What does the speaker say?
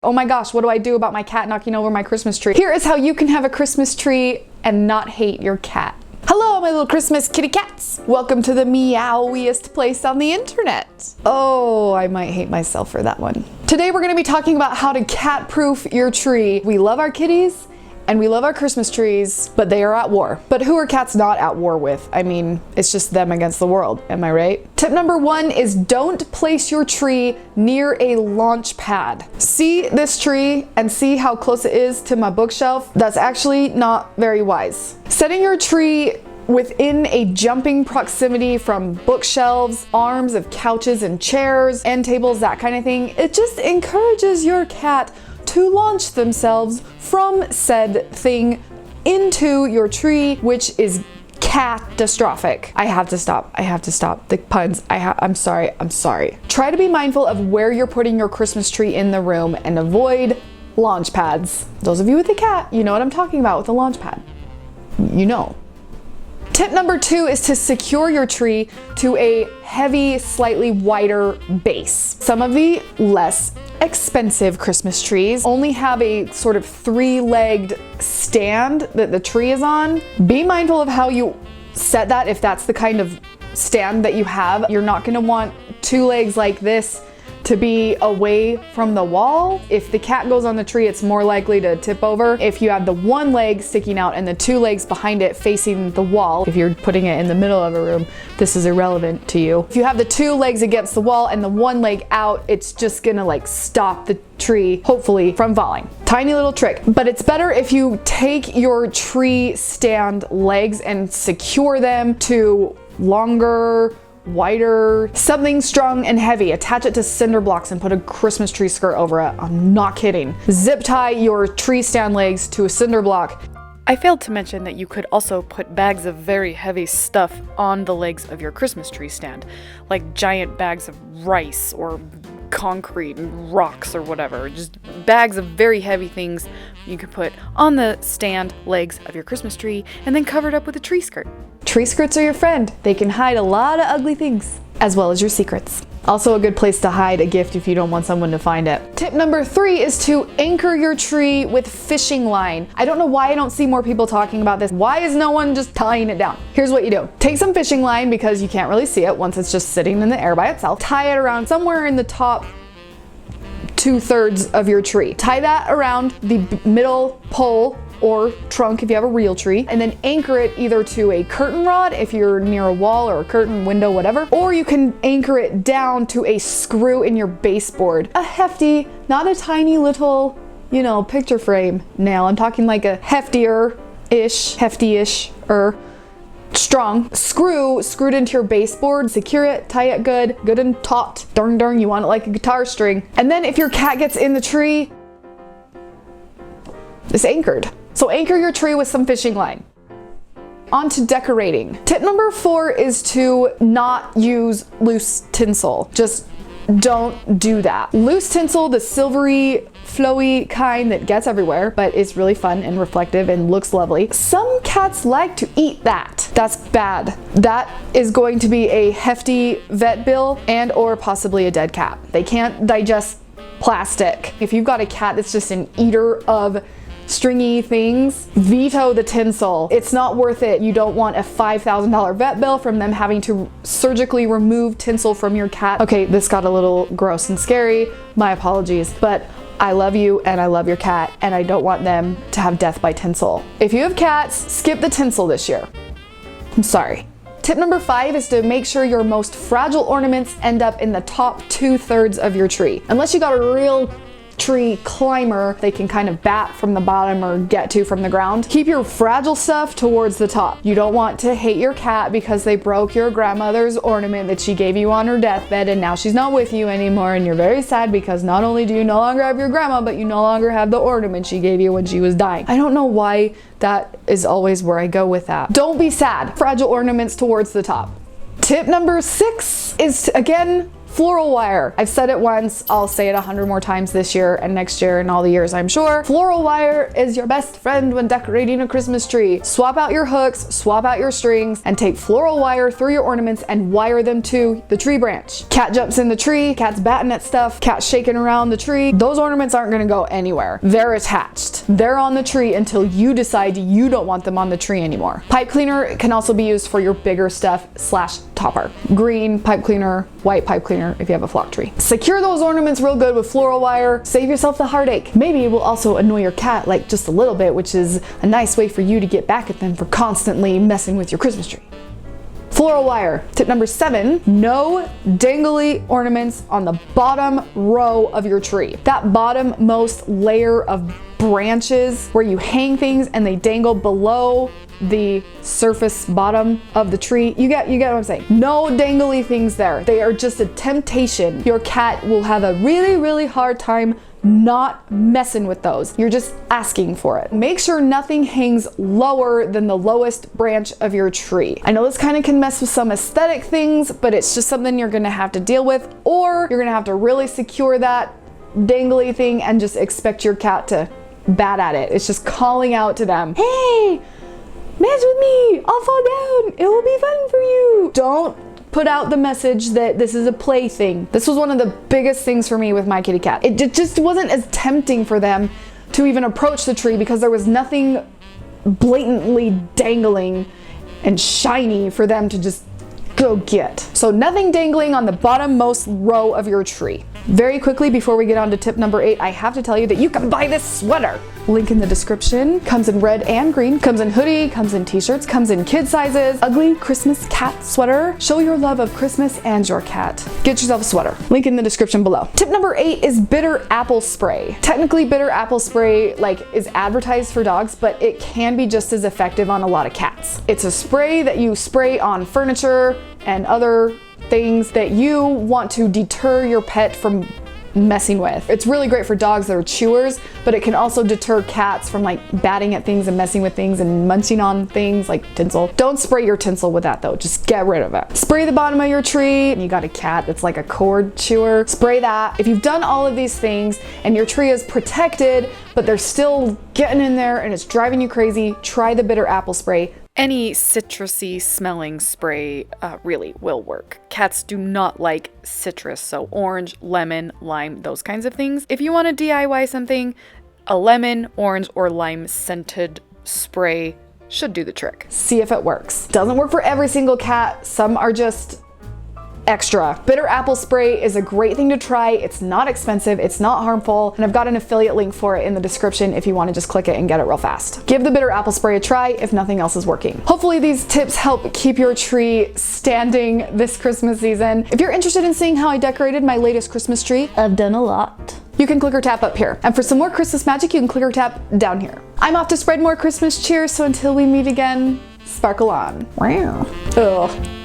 Oh my gosh, what do I do about my cat knocking over my Christmas tree? Here is how you can have a Christmas tree and not hate your cat. Hello, my little Christmas kitty cats. Welcome to the meowiest place on the internet. Oh, I might hate myself for that one. Today we're gonna be talking about how to cat-proof your tree. We love our kitties and we love our Christmas trees, but they are at war. But who are cats not at war with? I mean, it's just them against the world, am I right? Tip number one is don't place your tree near a launch pad. See this tree and see how close it is to my bookshelf? That's actually not very wise. Setting your tree within a jumping proximity from bookshelves, arms of couches and chairs, end tables, that kind of thing, it just encourages your cat to launch themselves from said thing into your tree, which is catastrophic. I have to stop. The puns. I'm sorry. Try to be mindful of where you're putting your Christmas tree in the room and avoid launch pads. Those of you with a cat, you know what I'm talking about with a launch pad. You know. Tip number two is to secure your tree to a heavy, slightly wider base. Some of the less expensive Christmas trees only have a sort of three-legged stand that the tree is on. Be mindful of how you set that if that's the kind of stand that you have. You're not gonna want two legs like this to be away from the wall. If the cat goes on the tree, it's more likely to tip over. If you have the one leg sticking out and the two legs behind it facing the wall, if you're putting it in the middle of a room, this is irrelevant to you. If you have the two legs against the wall and the one leg out, it's just gonna like stop the tree, hopefully, from falling. Tiny little trick, but it's better if you take your tree stand legs and secure them to longer, wider, something strong and heavy. Attach it to cinder blocks and put a Christmas tree skirt over it. I'm not kidding. Zip tie your tree stand legs to a cinder block. I failed to mention that you could also put bags of very heavy stuff on the legs of your Christmas tree stand, like giant bags of rice or concrete and rocks or whatever. Just bags of very heavy things you could put on the stand legs of your Christmas tree and then cover it up with a tree skirt. Tree skirts are your friend. They can hide a lot of ugly things, as well as your secrets. Also a good place to hide a gift if you don't want someone to find it. Tip number three is to anchor your tree with fishing line. I don't know why I don't see more people talking about this. Why is no one just tying it down? Here's what you do. Take some fishing line because you can't really see it once it's just sitting in the air by itself. Tie it around somewhere in the top 2/3 of your tree. Tie that around the middle pole or trunk if you have a real tree, and then anchor it either to a curtain rod if you're near a wall or a curtain, window, whatever, or you can anchor it down to a screw in your baseboard. A hefty, not a tiny little, you know, picture frame nail. I'm talking like a hefty-ish, strong screw screwed into your baseboard. Secure it, tie it good and taut. Darn, you want it like a guitar string. And then if your cat gets in the tree, it's anchored. So anchor your tree with some fishing line. On to decorating. Tip number four is to not use loose tinsel. Just don't do that. Loose tinsel, the silvery, flowy kind that gets everywhere, but is really fun and reflective and looks lovely. Some cats like to eat that. That's bad. That is going to be a hefty vet bill and or possibly a dead cat. They can't digest plastic. If you've got a cat that's just an eater of stringy things, veto the tinsel. It's not worth it. You don't want a $5,000 vet bill from them having to surgically remove tinsel from your cat. Okay, this got a little gross and scary. My apologies, but I love you and I love your cat and I don't want them to have death by tinsel. If you have cats, skip the tinsel this year. I'm sorry. Tip number five is to make sure your most fragile ornaments end up in the top 2/3 of your tree. Unless you got a real tree climber they can kind of bat from the bottom or get to from the ground. Keep your fragile stuff towards the top. You don't want to hate your cat because they broke your grandmother's ornament that she gave you on her deathbed and now she's not with you anymore and you're very sad because not only do you no longer have your grandma but you no longer have the ornament she gave you when she was dying. I don't know why that is always where I go with that. Don't be sad. Fragile ornaments towards the top. Tip number six is, again, Floral wire. I've said it once, I'll say it 100 more times this year and next year and all the years, I'm sure. Floral wire is your best friend when decorating a Christmas tree. Swap out your hooks, swap out your strings, and take floral wire through your ornaments and wire them to the tree branch. Cat jumps in the tree, cat's batting at stuff, cat's shaking around the tree. Those ornaments aren't gonna go anywhere. They're attached. They're on the tree until you decide you don't want them on the tree anymore. Pipe cleaner can also be used for your bigger stuff / topper. Green pipe cleaner, white pipe cleaner if you have a flock tree. Secure those ornaments real good with floral wire. Save yourself the heartache. Maybe it will also annoy your cat like just a little bit, which is a nice way for you to get back at them for constantly messing with your Christmas tree. Floral wire. Tip number 7, no dangly ornaments on the bottom row of your tree. That bottom most layer of branches where you hang things and they dangle below the surface bottom of the tree. You get what I'm saying. No dangly things there. They are just a temptation. Your cat will have a really hard time not messing with those. You're just asking for it. Make sure nothing hangs lower than the lowest branch of your tree. I know this kind of can mess with some aesthetic things, but it's just something you're gonna have to deal with, or you're gonna have to really secure that dangly thing and just expect your cat to bat at it. It's just calling out to them, hey, mess with me, I'll fall down, it will be fun for you. Don't put out the message that this is a play thing. This was one of the biggest things for me with my kitty cat. It just wasn't as tempting for them to even approach the tree because there was nothing blatantly dangling and shiny for them to just go get. So nothing dangling on the bottom-most row of your tree. Very quickly, before we get on to tip number 8, I have to tell you that you can buy this sweater. Link in the description. Comes in red and green, comes in hoodie, comes in t-shirts, comes in kid sizes. Ugly Christmas cat sweater. Show your love of Christmas and your cat. Get yourself a sweater. Link in the description below. Tip number 8 is bitter apple spray. Technically, bitter apple spray is advertised for dogs, but it can be just as effective on a lot of cats. It's a spray that you spray on furniture and other things that you want to deter your pet from messing with. It's really great for dogs that are chewers, but it can also deter cats from batting at things and messing with things and munching on things like tinsel. Don't spray your tinsel with that though, just get rid of it. Spray the bottom of your tree, and you got a cat that's like a cord chewer, spray that. If you've done all of these things and your tree is protected, but they're still getting in there and it's driving you crazy, try the bitter apple spray. Any citrusy smelling spray really will work. Cats do not like citrus, so orange, lemon, lime, those kinds of things. If you want to DIY something, a lemon, orange, or lime scented spray should do the trick. See if it works. Doesn't work for every single cat. Some are just extra. Bitter apple spray is a great thing to try. It's not expensive, it's not harmful, and I've got an affiliate link for it in the description if you want to just click it and get it real fast. Give the bitter apple spray a try if nothing else is working. Hopefully these tips help keep your tree standing this Christmas season. If you're interested in seeing how I decorated my latest Christmas tree, I've done a lot. You can click or tap up here. And for some more Christmas magic, you can click or tap down here. I'm off to spread more Christmas cheer, so until we meet again, sparkle on. Wow. Ugh.